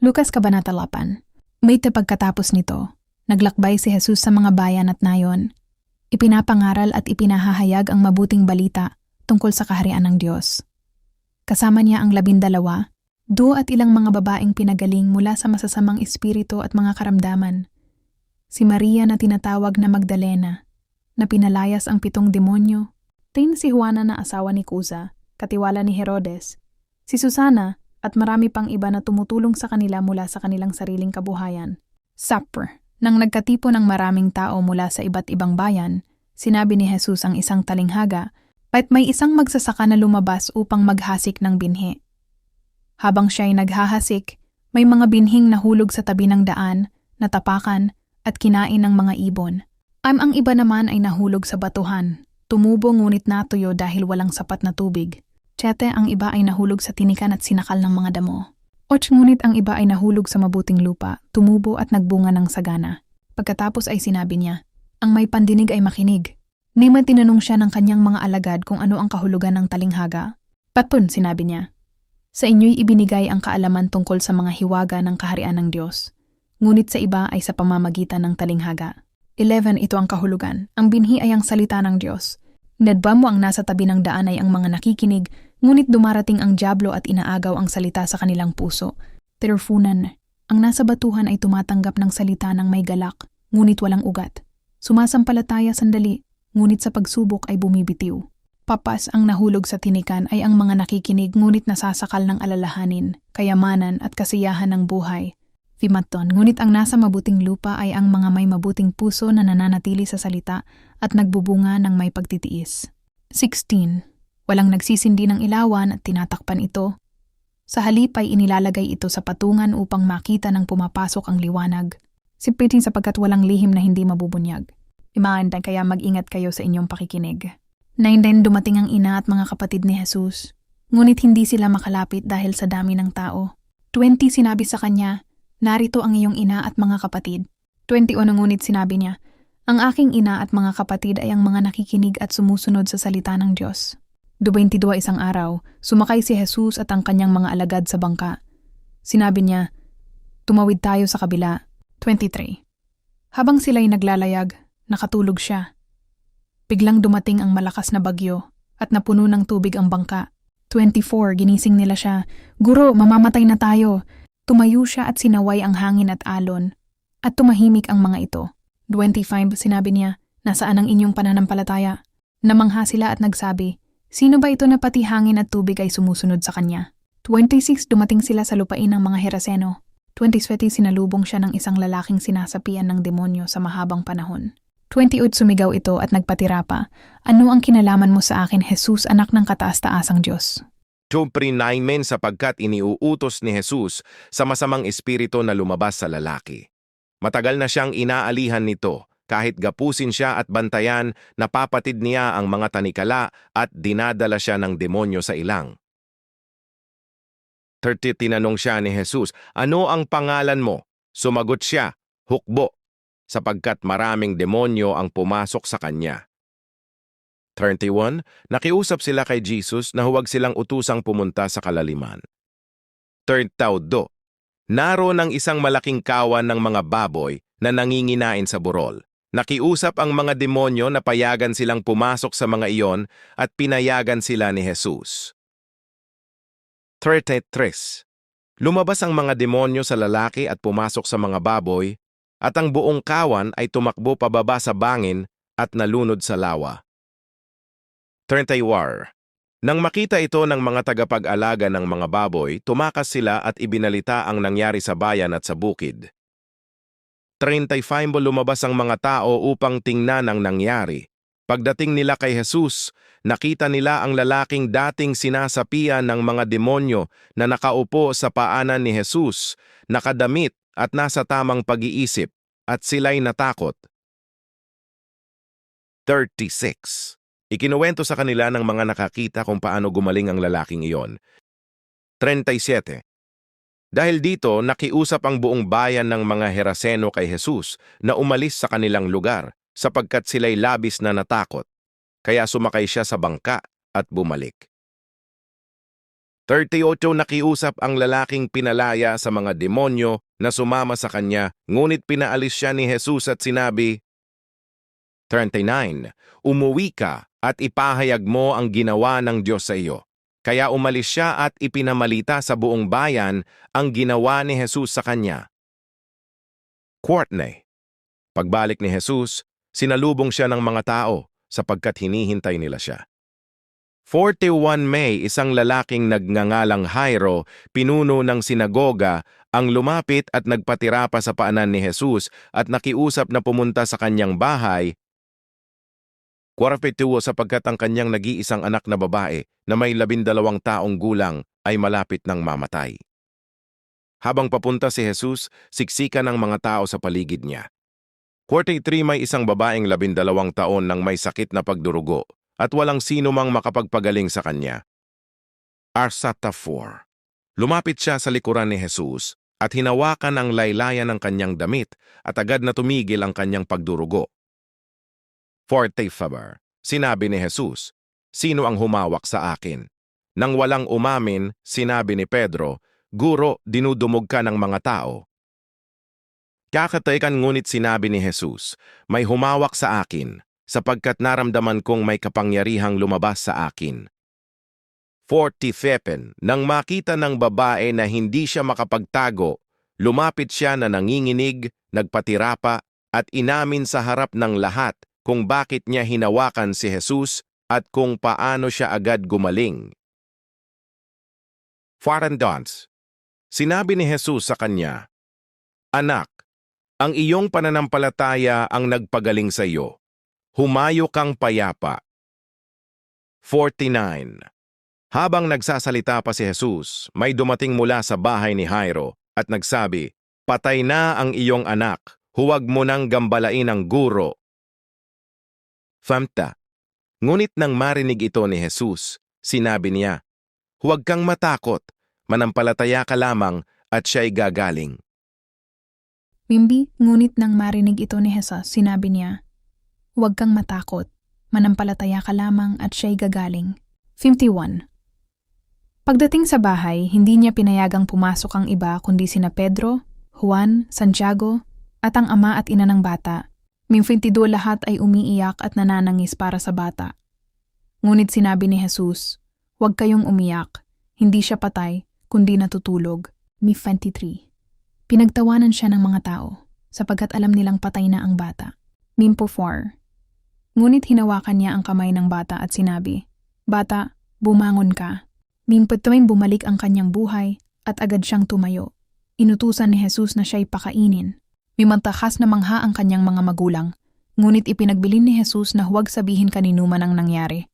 Lukas Kabanata 8. May pagkatapos nito, naglakbay si Jesus sa mga bayan at nayon. Ipinapangaral at ipinahahayag ang mabuting balita tungkol sa kaharian ng Diyos. Kasama niya ang 12, at ilang mga babaeng pinagaling mula sa masasamang espiritu at mga karamdaman. Si Maria na tinatawag na Magdalena, na pinalayas ang 7 demonyo. Si Juana na asawa ni Kuza, katiwala ni Herodes. Si Susana at marami pang iba na tumutulong sa kanila mula sa kanilang sariling kabuhayan. Supper. Nang nagkatipo ng maraming tao mula sa iba't ibang bayan, sinabi ni Jesus ang isang talinghaga, at may isang magsasaka na lumabas upang maghasik ng binhi. Habang siya'y naghahasik, may mga binhing nahulog sa tabi ng daan, natapakan, at kinain ng mga ibon. Ang iba naman ay nahulog sa batuhan, tumubo ngunit natuyo dahil walang sapat na tubig. 7, ang iba ay nahulog sa tinikan at sinakal ng mga damo. 8, ngunit ang iba ay nahulog sa mabuting lupa, tumubo at nagbunga ng sagana. Pagkatapos ay sinabi niya, ang may pandinig ay makinig. Nima tinanong siya ng kanyang mga alagad kung ano ang kahulugan ng talinghaga. Patpun, sinabi niya, sa inyo'y ibinigay ang kaalaman tungkol sa mga hiwaga ng kaharian ng Diyos. Ngunit sa iba ay sa pamamagitan ng talinghaga. 11, ito ang kahulugan. Ang binhi ay ang salita ng Diyos. Inadba mo ang nasa tabi ng daan ay ang mga nakikinig, ngunit dumarating ang dyablo at inaagaw ang salita sa kanilang puso. Terfunan, ang nasa batuhan ay tumatanggap ng salita ng may galak, ngunit walang ugat. Sumasampalataya sandali, ngunit sa pagsubok ay bumibitiw. Papas, ang nahulog sa tinikan ay ang mga nakikinig ngunit nasasakal ng alalahanin, kayamanan at kasiyahan ng buhay. Fimaton, ngunit ang nasa mabuting lupa ay ang mga may mabuting puso na nananatili sa salita at nagbubunga ng may pagtitiis. 16. Walang nagsisindi ng ilawan at tinatakpan ito. Sa halip ay inilalagay ito sa patungan upang makita ng pumapasok ang liwanag. 17, sapagkat walang lihim na hindi mabubunyag. Imaandan kaya mag-ingat kayo sa inyong pakikinig. 19, dumating ang ina at mga kapatid ni Jesus. Ngunit hindi sila makalapit dahil sa dami ng tao. 20, sinabi sa kanya, narito ang iyong ina at mga kapatid. 21, ngunit sinabi niya, ang aking ina at mga kapatid ay ang mga nakikinig at sumusunod sa salita ng Diyos. 22, isang araw, sumakay si Jesus at ang kanyang mga alagad sa bangka. Sinabi niya, tumawid tayo sa kabila. 23. Habang sila'y naglalayag, nakatulog siya. Biglang dumating ang malakas na bagyo at napuno ng tubig ang bangka. 24, ginising nila siya, Guro, mamamatay na tayo. Tumayo siya at sinaway ang hangin at alon, at tumahimik ang mga ito. 25, sinabi niya, nasaan ang inyong pananampalataya? Namangha sila at nagsabi, sino ba ito na pati hangin at tubig ay sumusunod sa kanya? 26, dumating sila sa lupain ng mga Heraseno. 27, sinalubong siya ng isang lalaking sinasapian ng demonyo sa mahabang panahon. 28, sumigaw ito at nagpatira pa, ano ang kinalaman mo sa akin, Jesus, anak ng kataas-taasang Diyos? Namen sapagkat iniuutos ni Jesus sa masamang espiritu na lumabas sa lalaki. Matagal na siyang inaalihan nito, kahit gapusin siya at bantayan, napapatid niya ang mga tanikala at dinadala siya ng demonyo sa ilang. 30, tinanong siya ni Jesus, ano ang pangalan mo? Sumagot siya, Hukbo, sapagkat maraming demonyo ang pumasok sa kanya. 31, nakiusap sila kay Jesus na huwag silang utusang pumunta sa kalaliman. 32, naroon ang isang malaking kawan ng mga baboy na nanginginain sa burol. Nakiusap ang mga demonyo na payagan silang pumasok sa mga iyon at pinayagan sila ni Jesus. 33, lumabas ang mga demonyo sa lalaki at pumasok sa mga baboy, at ang buong kawan ay tumakbo pababa sa bangin at nalunod sa lawa. 34. Nang makita ito ng mga tagapag-alaga ng mga baboy, tumakas sila at ibinalita ang nangyari sa bayan at sa bukid. 35. Lumabas ang mga tao upang tingnan ang nangyari. Pagdating nila kay Jesus, nakita nila ang lalaking dating sinasapian ng mga demonyo na nakaupo sa paanan ni Jesus, nakadamit at nasa tamang pag-iisip, at sila'y natakot. 36. Ikinuwento sa kanila ng mga nakakita kung paano gumaling ang lalaking iyon. 37. Dahil dito, nakiusap ang buong bayan ng mga Heraseno kay Jesus na umalis sa kanilang lugar sapagkat sila'y labis na natakot. Kaya sumakay siya sa bangka at bumalik. 38 Nakiusap ang lalaking pinalaya sa mga demonyo na sumama sa kanya, ngunit pinaalis siya ni Jesus at sinabi, 39 Umuwi ka at ipahayag mo ang ginawa ng Diyos sa iyo. Kaya umalis siya at ipinamalita sa buong bayan ang ginawa ni Jesus sa kanya. Courtney. Pagbalik ni Jesus, sinalubong siya ng mga tao sapagkat hinihintay nila siya. 41 May, isang lalaking nagngangalang Jairo, pinuno ng sinagoga, ang lumapit at nagpatira pa sa paanan ni Jesus at nakiusap na pumunta sa kanyang bahay. 42 Sapagkat ang kanyang nag-iisang anak na babae na may 12 taong gulang ay malapit ng mamatay. Habang papunta si Jesus, siksikan ng mga tao sa paligid niya. 43 May isang babaeng 12 taon nang may sakit na pagdurugo at walang sino mang makapagpagaling sa kanya. Arsata 4 Lumapit siya sa likuran ni Jesus at hinawakan ang laylayan ng kanyang damit at agad na tumigil ang kanyang pagdurugo. 45 Sinabi ni Jesus, "Sino ang humawak sa akin?" Nang walang umamin, sinabi ni Pedro, "Guro, dinudumog ka ng mga tao." Kakataykan ngunit sinabi ni Jesus, "May humawak sa akin, sapagkat naramdaman kong may kapangyarihang lumabas sa akin." 47 Nang makita ng babae na hindi siya makapagtago, lumapit siya na nanginginig, nagpatira pa, at inamin sa harap ng lahat kung bakit niya hinawakan si Jesus at kung paano siya agad gumaling. 40 Sinabi ni Jesus sa kanya, "Anak, ang iyong pananampalataya ang nagpagaling sa iyo. Humayo kang payapa." 49 Habang nagsasalita pa si Jesus, may dumating mula sa bahay ni Jairo at nagsabi, "Patay na ang iyong anak, huwag mo nang gambalain ang guro." 50 Ngunit nang marinig ito ni Jesus, sinabi niya, "Huwag kang matakot, manampalataya ka lamang at siya'y gagaling." Ngunit nang marinig ito ni Jesus, sinabi niya, "Huwag kang matakot, manampalataya ka lamang at siya'y gagaling." 51 Pagdating sa bahay, hindi niya pinayagang pumasok ang iba kundi sina Pedro, Juan, Santiago, at ang ama at ina ng bata. 52 lahat ay umiiyak at nananangis para sa bata. Ngunit sinabi ni Jesus, "Huwag kayong umiyak, hindi siya patay, kundi natutulog." 53 Pinagtawanan siya ng mga tao, sapagkat alam nilang patay na ang bata. 4 Ngunit hinawakan niya ang kamay ng bata at sinabi, "Bata, bumangon ka." 5 bumalik ang kanyang buhay at agad siyang tumayo. Inutusan ni Jesus na siya'y pakainin. Mimantakas na mangha ang kanyang mga magulang, ngunit ipinagbilin ni Jesus na huwag sabihin kaninuman ang nangyari.